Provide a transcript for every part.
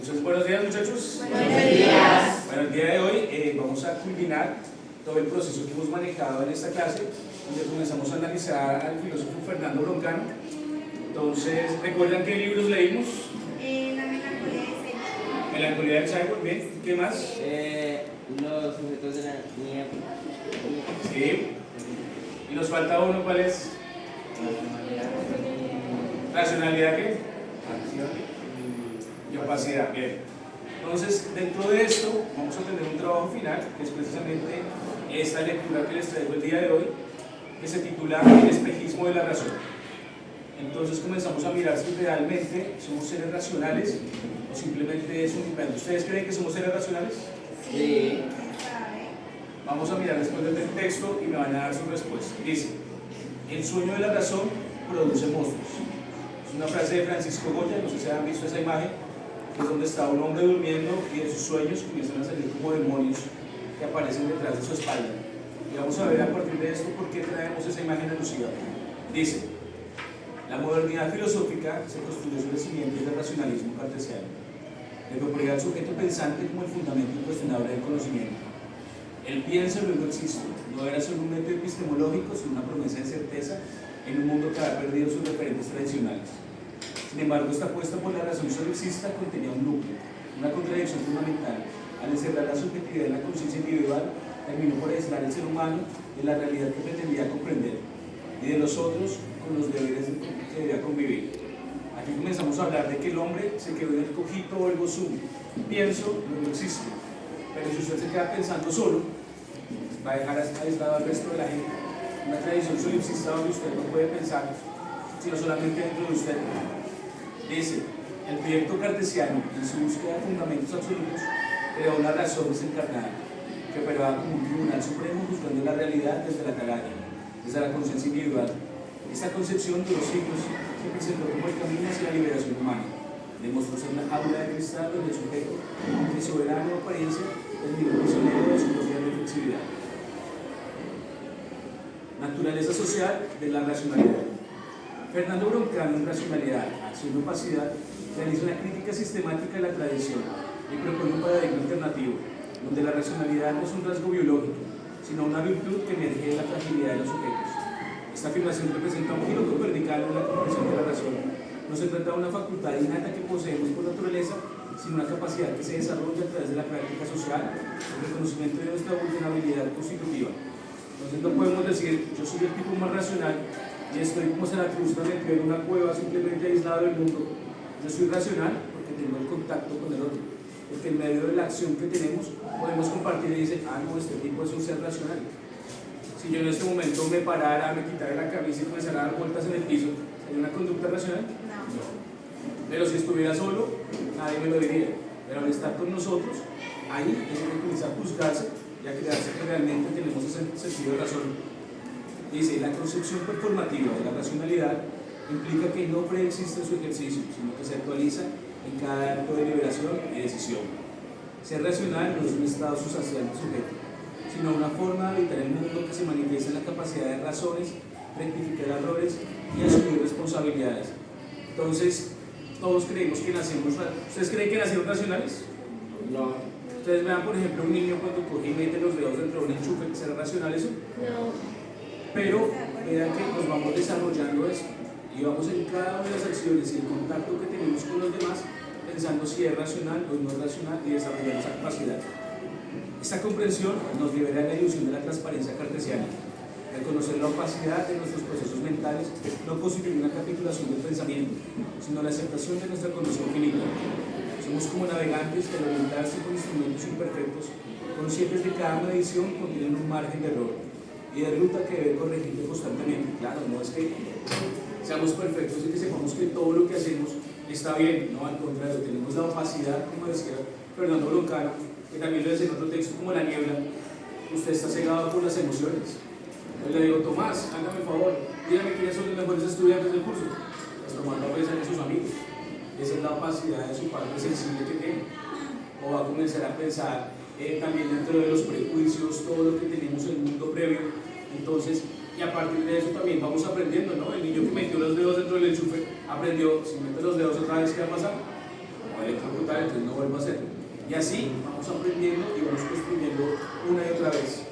Entonces, buenos días, muchachos. Buenos días. Bueno, el día de hoy vamos a culminar todo el proceso que hemos manejado en esta clase, donde comenzamos a analizar al filósofo Fernando Broncano. Entonces, ¿recuerdan qué libros leímos? La melancolía de Seinfeld. Melancolía del Seinfeld, bien. ¿Qué más? Los sujetos de la niña. Sí. Y nos falta uno, ¿cuál es? Racionalidad, ¿qué? Y opacidad, bien. Entonces, dentro de esto, vamos a tener un trabajo final, que es precisamente esta lectura que les traigo el día de hoy, que se titula El espejismo de la razón. Entonces comenzamos a mirar si realmente somos seres racionales o simplemente es un invento. ¿Ustedes creen que somos seres racionales? Sí. Vamos a mirar después del texto y me van a dar su respuesta. Dice, el sueño de la razón produce monstruos. Es una frase de Francisco Goya, no sé si han visto esa imagen, que es donde está un hombre durmiendo y de sus sueños comienzan a salir como demonios que aparecen detrás de su espalda. Y vamos a ver a partir de esto por qué traemos esa imagen alusiva. Dice, la modernidad filosófica se construyó sobre cimientos del racionalismo cartesiano, de propiedad al sujeto pensante como el fundamento incuestionable del conocimiento. El piensa y luego existe, no era solo un método epistemológico, sino una promesa de certeza en un mundo que ha perdido sus referentes tradicionales. Sin embargo, esta apuesta por la razón solipsista contenía un núcleo, una contradicción fundamental. Al encerrar la subjetividad en la conciencia individual, terminó por aislar al ser humano de la realidad que pretendía comprender y de los otros con los deberes que debía convivir. Aquí comenzamos a hablar de que el hombre se quedó en el cogito o el gozum. Pienso, no existe. Pero si usted se queda pensando solo, va a dejar aislado al resto de la gente. Una tradición solipsista donde usted no puede pensar, sino solamente dentro de usted. Dice, el proyecto cartesiano, en su búsqueda de fundamentos absolutos, creó una razón desencarnada, que operaba como un tribunal supremo juzgando la realidad desde la atalaya, desde la conciencia individual. Esta concepción de los siglos se presentó como el camino hacia la liberación humana. Demostró ser una jaula de cristal donde el sujeto, de soberano apariencia, terminó prisionero de su propia reflexividad. Naturaleza social de la racionalidad. Fernando Broncano, en Racionalidad, Acción y Opacidad, realiza una crítica sistemática de la tradición y propone un paradigma alternativo, donde la racionalidad no es un rasgo biológico, sino una virtud que emerge de la fragilidad de los sujetos. Esta afirmación representa un giro copernicano en la comprensión de la razón. No se trata de una facultad innata que poseemos por naturaleza, sino una capacidad que se desarrolla a través de la práctica social, el reconocimiento de nuestra vulnerabilidad constitutiva. Entonces no podemos decir, yo soy el tipo más racional y estoy como Zaratustra metido en una cueva simplemente aislado del mundo. Yo soy racional porque tengo el contacto con el otro, porque en medio de la acción que tenemos podemos compartir y decir, no, este tipo es un ser racional. Si yo en este momento me parara, me quitara la camisa y comenzara a dar vueltas en el piso, ¿sería una conducta racional? No. Pero si estuviera solo, nadie me lo diría. Pero al estar con nosotros, ahí es donde comienza a juzgarse y a crearse que realmente tenemos ese sentido de razón. Dice, la concepción performativa de la racionalidad implica que no preexiste su ejercicio, sino que se actualiza en cada acto de liberación y decisión. Ser racional no es un estado sustancial del sujeto, sino una forma de habitar el mundo que se manifiesta en la capacidad de razones, rectificar errores y asumir responsabilidades. Entonces, todos creemos que nacemos. ¿Ustedes creen que nacieron racionales? No. Ustedes vean, por ejemplo, un niño cuando coge y mete los dedos dentro de un enchufe, ¿será racional eso? No. Pero vean que nos vamos desarrollando esto y vamos en cada una de las acciones y el contacto que tenemos con los demás pensando si es racional o no es racional y desarrollar esa capacidad. Esta comprensión nos libera de la ilusión de la transparencia cartesiana. Reconocer la opacidad de nuestros procesos mentales no constituye una capitulación del pensamiento, sino la aceptación de nuestra condición finita. Somos como navegantes que al orientarse con instrumentos imperfectos, conscientes de que cada medición contiene un margen de error y de ruta que debe corregirse constantemente. Claro, no es que seamos perfectos y que sepamos que todo lo que hacemos está bien, no, al contrario, tenemos la opacidad, como decía Fernando Broncano, que también lo dice en otro texto, como la niebla. Usted está cegado por las emociones. Yo le digo, Tomás, hágame el favor, dígame quiénes son los mejores estudiantes del curso. Pues Tomás va a pensar en sus amigos. Esa es la opacidad de su parte sensible que tiene. O va a comenzar a pensar también dentro de los prejuicios, todo lo que tenemos en el mundo previo. Entonces, y a partir de eso también vamos aprendiendo, ¿no? El niño que metió los dedos dentro del enchufe aprendió, si mete los dedos otra vez, ¿qué va a pasar? a ejecutar, entonces no vuelvo a hacerlo. Y así vamos aprendiendo y vamos construyendo una y otra vez.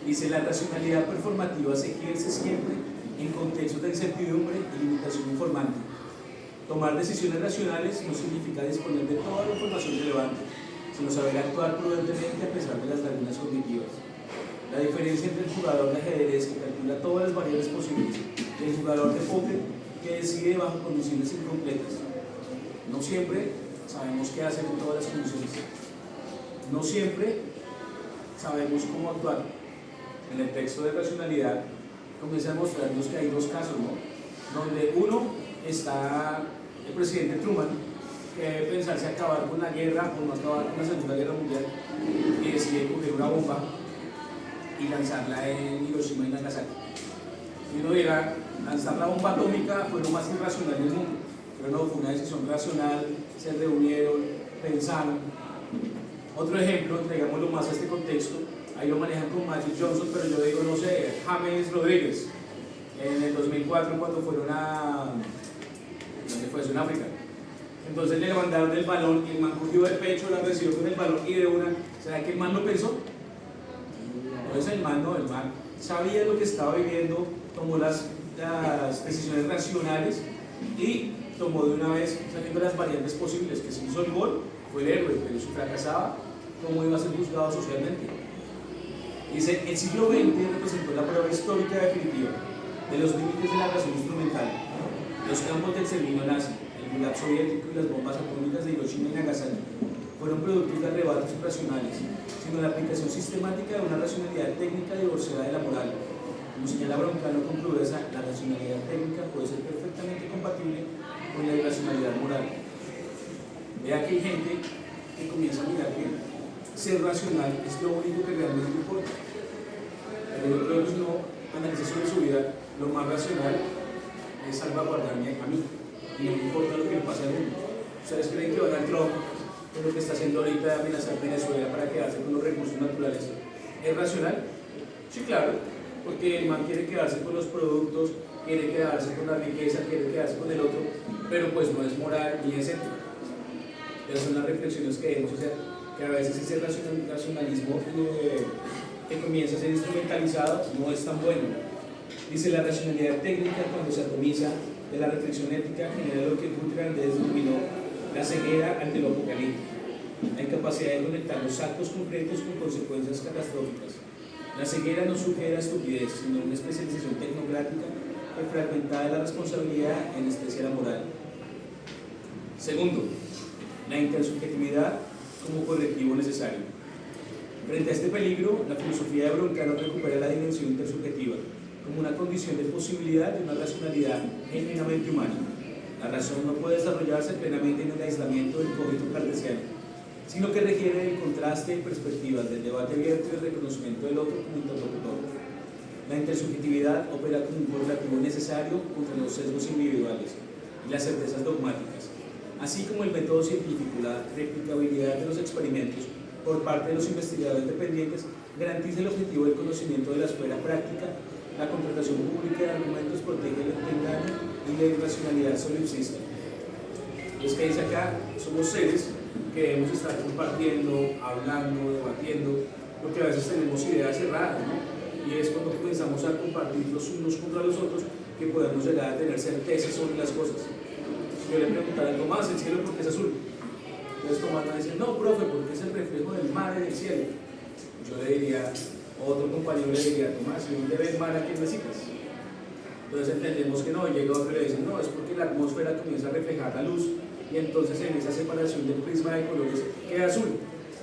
Dice, la racionalidad performativa se ejerce siempre en contextos de incertidumbre y limitación informante. Tomar decisiones racionales no significa disponer de toda la información relevante, sino saber actuar prudentemente a pesar de las lagunas cognitivas. La diferencia entre el jugador de ajedrez que calcula todas las variables posibles y el jugador de póker que decide bajo condiciones incompletas. No siempre sabemos qué hacer en todas las condiciones. No siempre sabemos cómo actuar. En el texto de racionalidad comienza a mostrarnos que hay dos casos, ¿no? Donde uno está el presidente Truman, que debe pensarse acabar con la guerra o no acabar con la Segunda Guerra Mundial, y decide coger una bomba y lanzarla en Hiroshima y Nagasaki. Y uno dirá, lanzar la bomba atómica fue lo más irracional del mundo, pero no, fue una decisión racional, se reunieron, pensaron. Otro ejemplo, entregámoslo más a este contexto, ahí lo manejan con Magic Johnson, pero yo digo, no sé, James Rodríguez, en el 2004 cuando fueron a... ¿dónde fue? Sudáfrica. Entonces le mandaron el balón y el man cogió el pecho, la recibió con el balón y de una, ¿será que el man lo pensó? Entonces el man sabía lo que estaba viviendo, tomó las decisiones racionales y tomó de una vez, sabiendo las variantes posibles, que si hizo el gol, fue el héroe, pero si fracasaba, ¿cómo iba a ser juzgado socialmente? Dice, el siglo XX representó la prueba histórica definitiva de los límites de la razón instrumental. Los campos del exterminio nazi, el gulag soviético y las bombas atómicas de Hiroshima y Nagasaki fueron productos de arrebatos irracionales, sino la aplicación sistemática de una racionalidad técnica divorciada de la moral. Como señala Broncano con crudeza, la racionalidad técnica puede ser perfectamente compatible con la irracionalidad moral. Vea que hay gente que comienza a mirar que ser racional es lo único que realmente importa. Pero yo creo que si uno analiza sobre su vida, lo más racional es salvaguardarme a mí y no me importa lo que le pase al mundo. ¿Ustedes creen que Donald Trump, con lo que está haciendo ahorita de amenazar Venezuela para quedarse con los recursos naturales, es racional? Sí, claro, porque el man quiere quedarse con los productos, quiere quedarse con la riqueza, quiere quedarse con el otro, pero pues no es moral ni es ético. Esas son las reflexiones que debemos hacer, que a veces ese racionalismo que comienza a ser instrumentalizado no es tan bueno. Dice, la racionalidad técnica, cuando se atomiza de la reflexión ética, genera lo que Guthrie denominó la ceguera ante lo apocalíptico, la incapacidad de conectar los actos concretos con consecuencias catastróficas. La ceguera no sugiere estupidez, sino una especialización tecnocrática que fragmenta la responsabilidad, en especial la moral. Segundo, la intersubjetividad como correctivo necesario. Frente a este peligro, la filosofía de Broncano recupera la dimensión intersubjetiva como una condición de posibilidad de una racionalidad genuinamente humana. La razón no puede desarrollarse plenamente en el aislamiento del cogito cartesiano, sino que requiere del contraste de perspectivas, del debate abierto y del reconocimiento del otro como interlocutor. La intersubjetividad opera como un correlativo necesario contra los sesgos individuales y las certezas dogmáticas, así como el método científico, la replicabilidad de los experimentos por parte de los investigadores dependientes garantiza el objetivo del conocimiento de la esfera práctica. La contratación pública de argumentos protege el engaño y la irracionalidad solipsista. Es que dice acá, somos seres que debemos estar compartiendo, hablando, debatiendo, porque a veces tenemos ideas cerradas, ¿no? Y es cuando comenzamos a compartir los unos contra los otros que podemos llegar a tener certezas sobre las cosas. Si yo le preguntara a Tomás, ¿el cielo por qué es azul? Entonces Tomás me dice, no, profe, porque es el reflejo del mar en el cielo. Yo le diría, otro compañero le diría, Tomás, ¿y dónde ves mar aquí en Mesitas? Entonces entendemos que no, y llega otro y le dice, no, es porque la atmósfera comienza a reflejar la luz y entonces en esa separación del prisma de colores queda azul,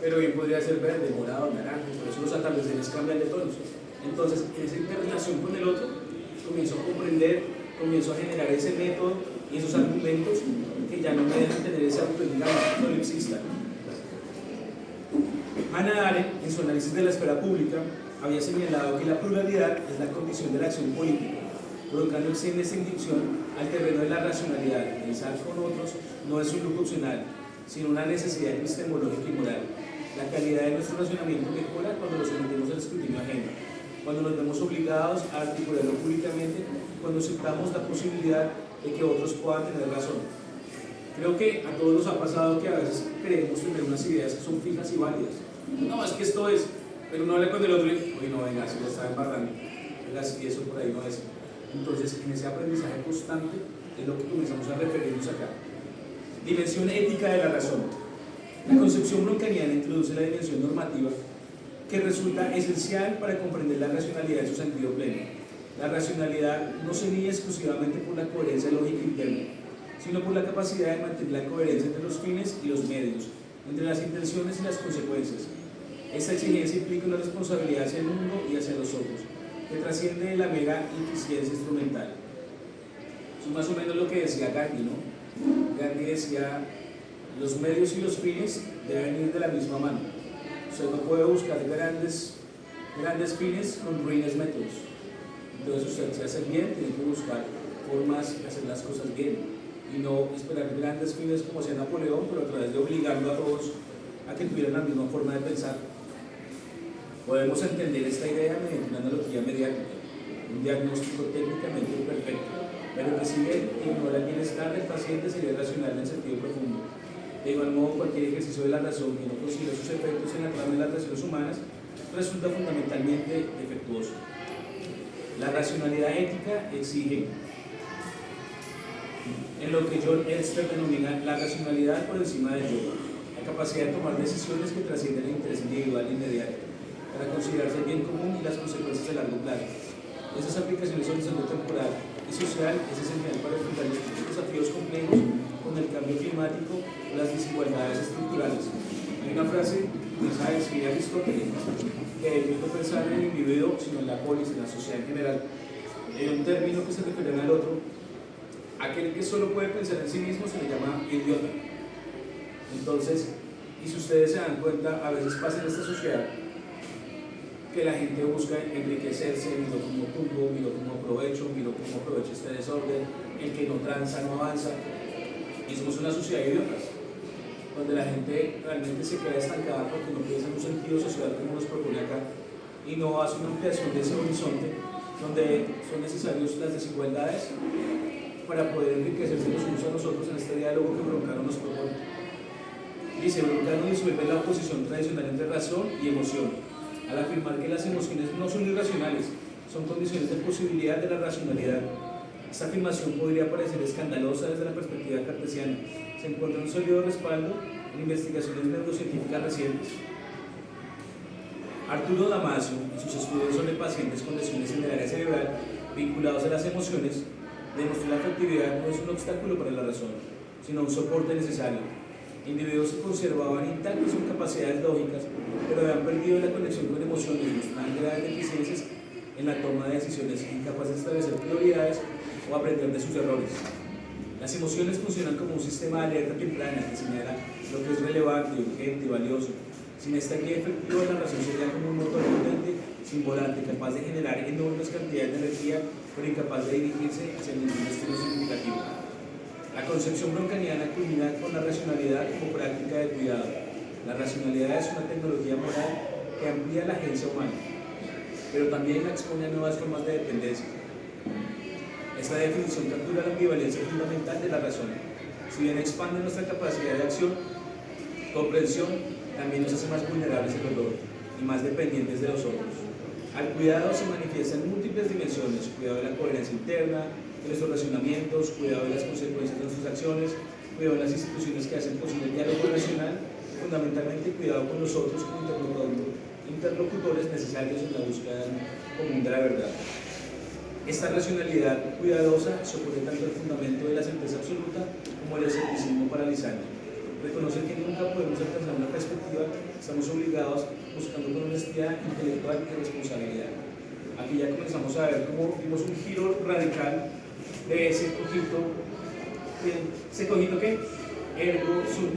pero bien podría ser verde, morado, naranja, por eso los atardeceres cambian de tonos. Entonces, en esa interrelación con el otro, comienzo a comprender, comienzo a generar ese método y esos argumentos que ya no me dejan tener ese autoengaño solipsista. Hannah Arendt, en su análisis de la esfera pública, había señalado que la pluralidad es la condición de la acción política, Broncano extiende esta inducción al terreno de la racionalidad. Pensar con otros no es un lujo opcional, sino una necesidad epistemológica y moral. La calidad de nuestro razonamiento mejora cuando nos sometemos al escrutinio ajeno, cuando nos vemos obligados a articularlo públicamente, cuando aceptamos la posibilidad de que otros puedan tener razón. Creo que a todos nos ha pasado que a veces creemos tener unas ideas que son fijas y válidas. No, es que esto es, pero uno habla con el otro y, uy, no, venga, si lo está embarrando, venga, si eso por ahí no es. Entonces, en ese aprendizaje constante es lo que comenzamos a referirnos acá. Dimensión ética de la razón. La concepción broncaniana introduce la dimensión normativa que resulta esencial para comprender la racionalidad en su sentido pleno. La racionalidad no se mide exclusivamente por la coherencia lógica interna, sino por la capacidad de mantener la coherencia entre los fines y los medios, entre las intenciones y las consecuencias. Esta exigencia implica una responsabilidad hacia el mundo y hacia los otros, que trasciende de la mera eficiencia instrumental. Eso es más o menos lo que decía Gandhi, ¿no? Gandhi decía, los medios y los fines deben ir de la misma mano. Usted no puede buscar grandes fines con ruines métodos. Entonces usted, si hace el bien, tiene que buscar formas de hacer las cosas bien y no esperar grandes fines como hacía Napoleón, pero a través de obligarlo a todos a que tuvieran la misma forma de pensar. Podemos entender esta idea mediante una analogía mediática, un diagnóstico técnicamente perfecto, pero que si bien ignora el bienestar del paciente sería racional en sentido profundo. De igual modo, cualquier ejercicio de la razón que no considere sus efectos en la trama de las relaciones humanas resulta fundamentalmente defectuoso. La racionalidad ética exige, en lo que John Elster denomina la racionalidad por encima del yo, la capacidad de tomar decisiones que trascienden el interés individual e inmediato, para considerarse el bien común y las consecuencias a largo plazo. Esas aplicaciones son de salud temporal y social es esencial para enfrentar los desafíos complejos con el cambio climático o las desigualdades estructurales. Hay una frase que decía Aristóteles, que evita pensar en el individuo, sino en la polis, en la sociedad en general. Hay un término que se refiere al otro. Aquel que solo puede pensar en sí mismo se le llama idiota. Entonces, y si ustedes se dan cuenta, a veces pasa en esta sociedad que la gente busca enriquecerse, miro como tumbo, miro como aprovecho este desorden, el que no tranza no avanza, y somos una sociedad de idiotas, donde la gente realmente se queda estancada porque no piensa en un sentido social como nos propone acá, y no hace una ampliación de ese horizonte donde son necesarias las desigualdades para poder enriquecerse los unos a nosotros en este diálogo que Broncano nos propone. Dice, Broncano disuelve la oposición tradicional entre razón y emoción, al afirmar que las emociones no son irracionales, son condiciones de posibilidad de la racionalidad. Esta afirmación podría parecer escandalosa desde la perspectiva cartesiana. Se encuentra un sólido respaldo en investigaciones neurocientíficas recientes. Arturo Damasio, en sus estudios sobre pacientes con lesiones en el área cerebral vinculados a las emociones, demostró que la afectividad no es un obstáculo para la razón, sino un soporte necesario. Individuos que conservaban intactas sus capacidades lógicas, pero habían perdido la conexión con emociones y mostraban graves deficiencias en la toma de decisiones, incapaces de establecer prioridades o aprender de sus errores. Las emociones funcionan como un sistema de alerta temprana que señala lo que es relevante, urgente y valioso. Sin esta guía efectiva, la razón sería como un motor potente, sin volante, capaz de generar enormes cantidades de energía, pero incapaz de dirigirse hacia ningún destino significativo. La concepción broncaniana culmina con la racionalidad como práctica de cuidado. La racionalidad es una tecnología moral que amplía la agencia humana, pero también la expone a nuevas formas de dependencia. Esta definición captura la ambivalencia fundamental de la razón. Si bien expande nuestra capacidad de acción, comprensión, también nos hace más vulnerables al dolor y más dependientes de los otros. Al cuidado se manifiesta en múltiples dimensiones: cuidado de la coherencia interna, de nuestros razonamientos, cuidado de las consecuencias de nuestras acciones, cuidado de las instituciones que hacen posible el diálogo racional, fundamentalmente cuidado con nosotros como interlocutores necesarios en la búsqueda común de la verdad. Esta racionalidad cuidadosa se opone tanto al fundamento de la certeza absoluta como al escepticismo paralizante. Reconocer que nunca podemos alcanzar una perspectiva, estamos obligados buscando con honestidad intelectual y responsabilidad. Aquí ya comenzamos a ver cómo dimos un giro radical de ese cogito que ergo sum,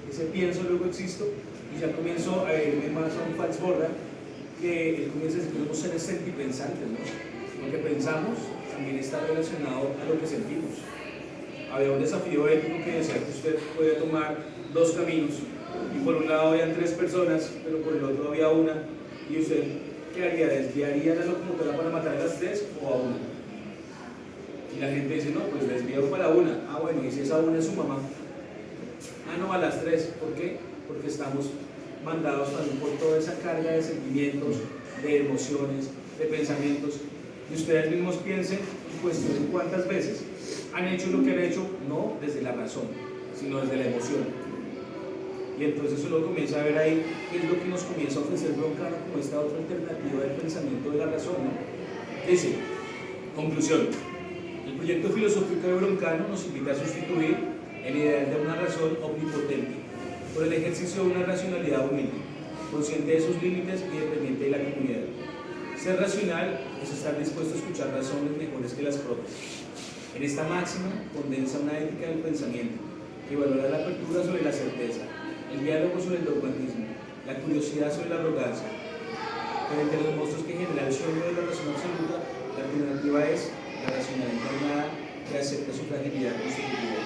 ese pienso luego existo, y ya comienzo a irme más a un Fats Borda, que él comienza a decir que somos seres sentipensantes, ¿no? Lo que pensamos también está relacionado a lo que sentimos. Había un desafío ético que decía que usted puede tomar dos caminos, y por un lado habían tres personas, pero por el otro había una, y usted, ¿qué haría? ¿Desviaría la locomotora para matar a las tres o a una? Y la gente dice, no, pues desvío para una. Ah, bueno, y si esa una es su mamá, Ah, no, a las 3. ¿Por qué? Porque estamos mandados también por toda esa carga de sentimientos, de emociones, de pensamientos. Y ustedes mismos piensen y cuestionen cuántas veces han hecho lo que han hecho, no desde la razón, sino desde la emoción. Y entonces uno comienza a ver ahí qué es lo que nos comienza a ofrecer Broncano como esta otra alternativa del pensamiento de la razón, ¿no? Dice, conclusión, el proyecto filosófico de Broncano nos invita a sustituir el ideal de una razón omnipotente por el ejercicio de una racionalidad humilde, consciente de sus límites y dependiente de la comunidad. Ser racional es estar dispuesto a escuchar razones mejores que las propias. En esta máxima condensa una ética del pensamiento que valora la apertura sobre la certeza, el diálogo sobre el dogmatismo, la curiosidad sobre la arrogancia. Pero entre los monstruos que genera el sueño de la razón absoluta, la alternativa es la racionalidad encarnada que acepta su fragilidad constitutiva.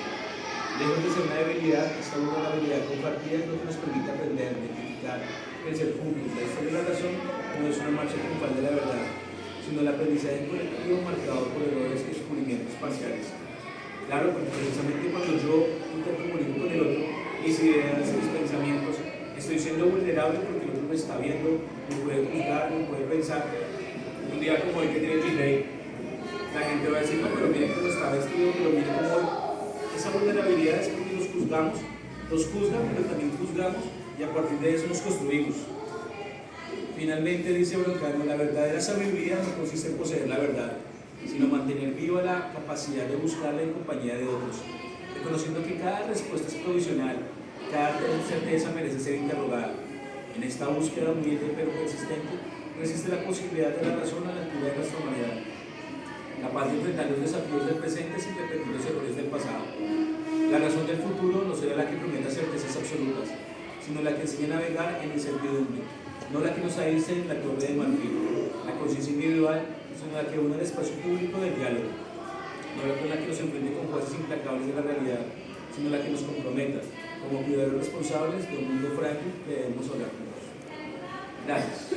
Lejos de ser una debilidad, esta vulnerabilidad compartida es lo que nos permite aprender, identificar, crecer juntos. La historia de la razón no es una marcha triunfal de la verdad, sino el aprendizaje colectivo marcado por errores y descubrimientos parciales. Claro, porque precisamente cuando yo intercomunico con el otro, mis ideas, mis pensamientos, estoy siendo vulnerable porque el otro me está viendo, me puede juzgar, me puede pensar. Un día como el que tiene el delay, la gente va a decir, no, pero mire cómo está vestido, pero mire cómo... Esa vulnerabilidad es porque nos juzgamos, nos juzgan, pero también juzgamos y a partir de eso nos construimos. Finalmente, dice Broncano, la verdadera sabiduría no consiste en poseer la verdad, sino mantener viva la capacidad de buscarla en compañía de otros, reconociendo que cada respuesta es provisional, cada certeza merece ser interrogada. En esta búsqueda humilde pero persistente, no existe la posibilidad de la razón a la altura de nuestra humanidad, capaz de enfrentar los desafíos del presente sin repetir los errores del pasado. La razón del futuro no será la que prometa certezas absolutas, sino la que enseña a navegar en incertidumbre, no la que nos aísle en la torre de marfil, la conciencia individual, sino la que une el espacio público del diálogo, no la con la que nos enfrente con jueces implacables de la realidad, sino la que nos comprometa como cuidadores responsables de un mundo frágil que debemos orar juntos. Gracias.